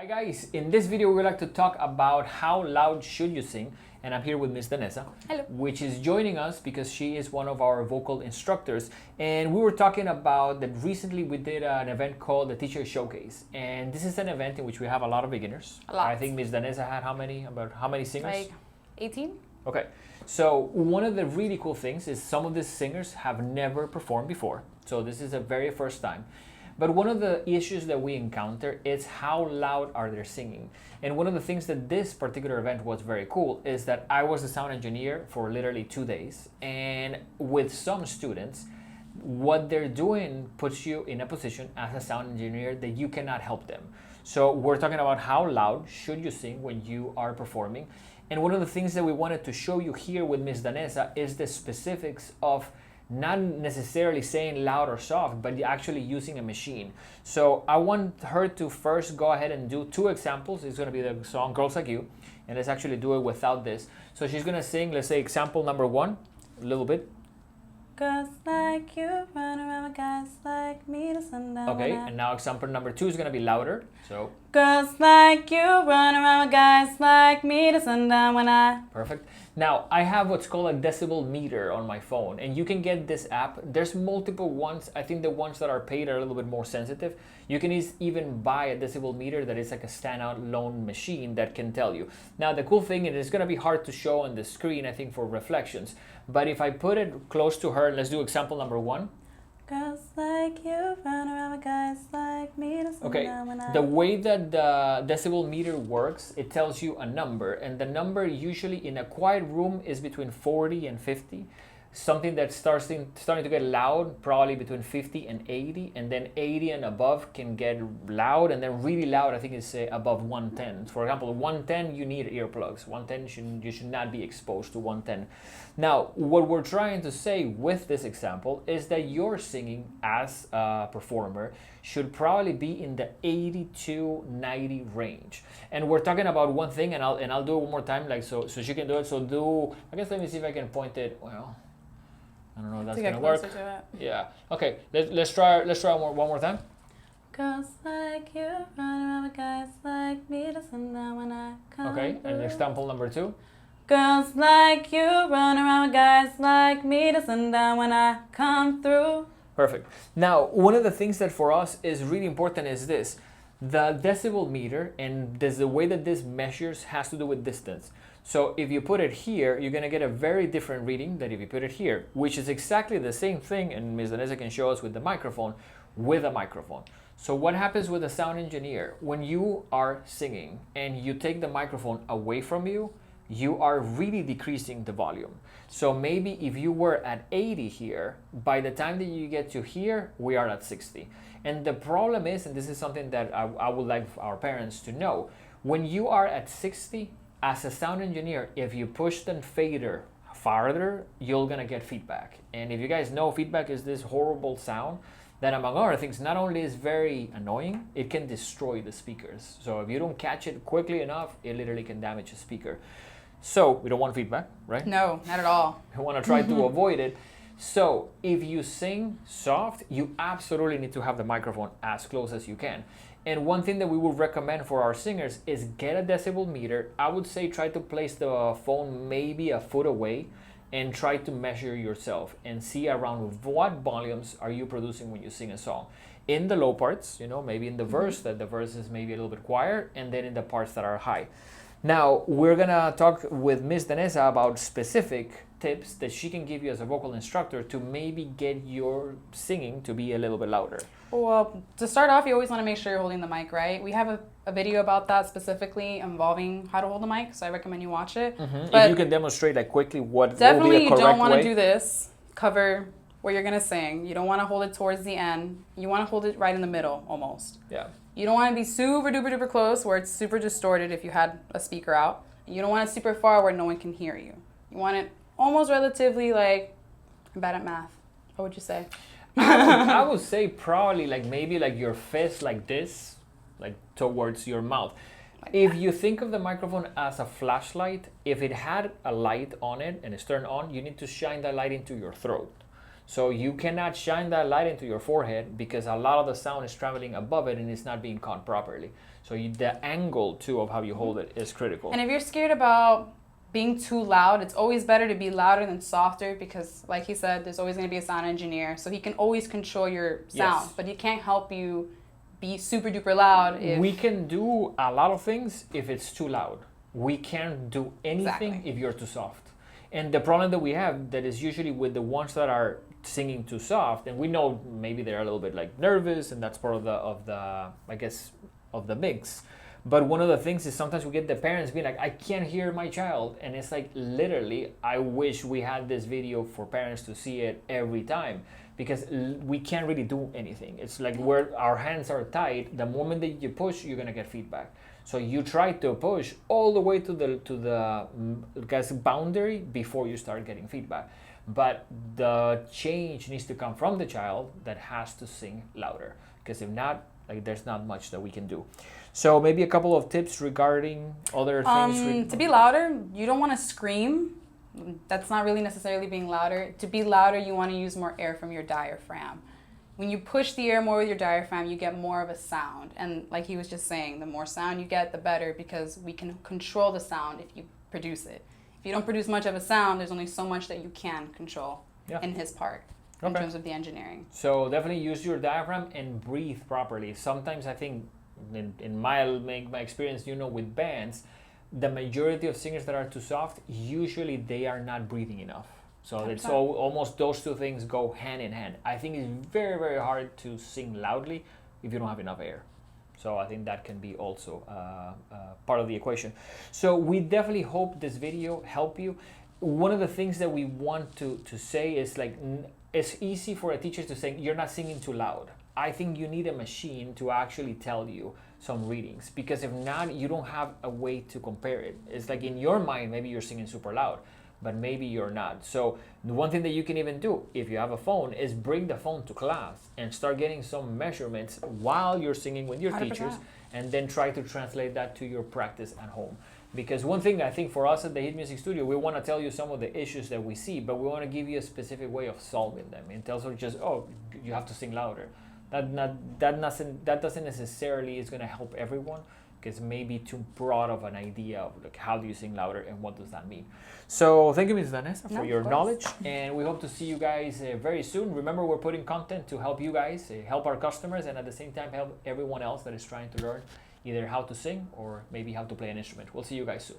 Hi guys, in this video we would like to talk about how loud should you sing, and I'm here with Miss Danessa. Hello. Which is joining us because she is one of our vocal instructors, and we were talking about that recently we did an event called the Teacher Showcase, and this is an event in which we have a lot of beginners. A lot. I think Miss Danessa had how many singers? Like 18? Okay, so one of the really cool things is some of these singers have never performed before, so this is the very first time. But one of the issues that we encounter is how loud are they singing. And one of the things that this particular event was very cool is that I was the sound engineer for literally 2 days. And with some students, what they're doing puts you in a position as a sound engineer that you cannot help them. So we're talking about how loud should you sing when you are performing. And one of the things that we wanted to show you here with Miss Danessa is the specifics of not necessarily saying loud or soft, but actually using a machine. So I want her to first go ahead and do 2 examples. It's going to be the song Girls Like You, and let's actually do it without this. So she's going to sing, let's say example number 1, a little bit. Girls like you run around with guys like me to sundown. Okay, and now example number 2 is going to be louder. So girls like you run around with guys like me to sundown when I... Perfect. Now, I have what's called a Decibel Meter on my phone, and you can get this app. There's multiple ones. I think the ones that are paid are a little bit more sensitive. You can even buy a Decibel Meter that is like a standalone machine that can tell you. Now, the cool thing, and it's going to be hard to show on the screen, I think, for reflections, but if I put it close to her, let's do example number 1. Girls like you run around with guys like me to sundown when I... The way that the Decibel Meter works, it tells you a number, and the number usually in a quiet room is between 40 and 50. Something that's starting to get loud, probably between 50 and 80, and then 80 and above can get loud, and then really loud, I think is above 110. For example, 110, you need earplugs. 110, you should not be exposed to 110. Now, what we're trying to say with this example is that your singing as a performer should probably be in the 80 to 90 range. And we're talking about one thing, and I'll do it one more time, like so she can do it. So I guess let me see if I can point it. Well, I don't know if that's gonna work. Yeah. Okay. Let's try one more time. Girls like you run around with guys like me to sundown when I come Okay. through. And example number 2. Girls like you run around with guys like me to sundown when I come through. Perfect. Now, one of the things that for us is really important is this. The decibel meter, and the way that this measures has to do with distance. So if you put it here, you're going to get a very different reading than if you put it here, which is exactly the same thing, and Ms. Danessa can show us with the microphone, with a microphone. So what happens with a sound engineer? When you are singing and you take the microphone away from you, you are really decreasing the volume. So maybe if you were at 80 here, by the time that you get to here, we are at 60. And the problem is, and this is something that I would like our parents to know, when you are at 60, as a sound engineer, if you push the fader farther, you're gonna get feedback. And if you guys know, feedback is this horrible sound that, among other things, not only is very annoying, it can destroy the speakers. So if you don't catch it quickly enough, it literally can damage a speaker. So we don't want feedback, right? No, not at all. We want to try to avoid it. So if you sing soft, you absolutely need to have the microphone as close as you can. And one thing that we would recommend for our singers is get a decibel meter. I would say try to place the phone maybe a foot away and try to measure yourself and see around what volumes are you producing when you sing a song. In the low parts, maybe in the verse, that the verse is maybe a little bit quieter, and then in the parts that are high. Now, we're gonna talk with Miss Danessa about specific tips that she can give you as a vocal instructor to maybe get your singing to be a little bit louder. Well, to start off, you always want to make sure you're holding the mic right. We have a video about that specifically involving how to hold the mic, so I recommend you watch it. But if you can demonstrate quickly what will be definitely a you correct don't want way. to do this. Cover where you're going to sing. You don't want to hold it towards the end. You want to hold it right in the middle almost. Yeah. You don't want to be super duper duper close where it's super distorted if you had a speaker out. You don't want it super far where no one can hear you. You want it almost relatively I'm bad at math. What would you say? I would say probably maybe your fist like this, towards your mouth. If you think of the microphone as a flashlight, if it had a light on it and it's turned on, you need to shine that light into your throat. So you cannot shine that light into your forehead because a lot of the sound is traveling above it and it's not being caught properly. So the angle too of how you hold it is critical. And if you're scared about being too loud, it's always better to be louder than softer because, like he said, there's always going to be a sound engineer. So he can always control your sound, Yes. but he can't help you be super duper loud. We can do a lot of things if it's too loud. We can't do anything Exactly. if you're too soft. And the problem that we have that is usually with the ones that are singing too soft, and we know maybe they're a little bit like nervous, and that's part of the I guess of the mix. But one of the things is sometimes we get the parents being like, I can't hear my child. And it's like, literally, I wish we had this video for parents to see it every time because we can't really do anything. It's like where our hands are tied, the moment that you push, you're going to get feedback. So you try to push all the way to the guess, boundary before you start getting feedback. But the change needs to come from the child that has to sing louder. Because if not, like there's not much that we can do. So maybe a couple of tips regarding other things. To be louder, you don't want to scream. That's not really necessarily being louder. To be louder, you want to use more air from your diaphragm. When you push the air more with your diaphragm, you get more of a sound. And like he was just saying, the more sound you get, the better because we can control the sound if you produce it. If you don't produce much of a sound, there's only so much that you can control in his part. In terms of the engineering. So definitely use your diaphragm and breathe properly. Sometimes I think in my experience, with bands, the majority of singers that are too soft, usually they are not breathing enough. So it's almost those two things go hand in hand. I think it's very, very hard to sing loudly if you don't have enough air. So I think that can be also part of the equation. So we definitely hope this video helped you. One of the things that we want to say is like, it's easy for a teacher to say, you're not singing too loud. I think you need a machine to actually tell you some readings because if not, you don't have a way to compare it. It's like in your mind, maybe you're singing super loud, but maybe you're not. So the one thing that you can even do if you have a phone is bring the phone to class and start getting some measurements while you're singing with your 100%. teachers and then try to translate that to your practice at home. Because one thing I think for us at the Hit Music Studio, we want to tell you some of the issues that we see, but we want to give you a specific way of solving them. In terms of just, you have to sing louder. That doesn't necessarily is going to help everyone because maybe too broad of an idea of like how do you sing louder and what does that mean. So thank you, Ms. Danessa, for your knowledge, and we hope to see you guys very soon. Remember, we're putting content to help you guys, help our customers, and at the same time help everyone else that is trying to learn either how to sing or maybe how to play an instrument. We'll see you guys soon.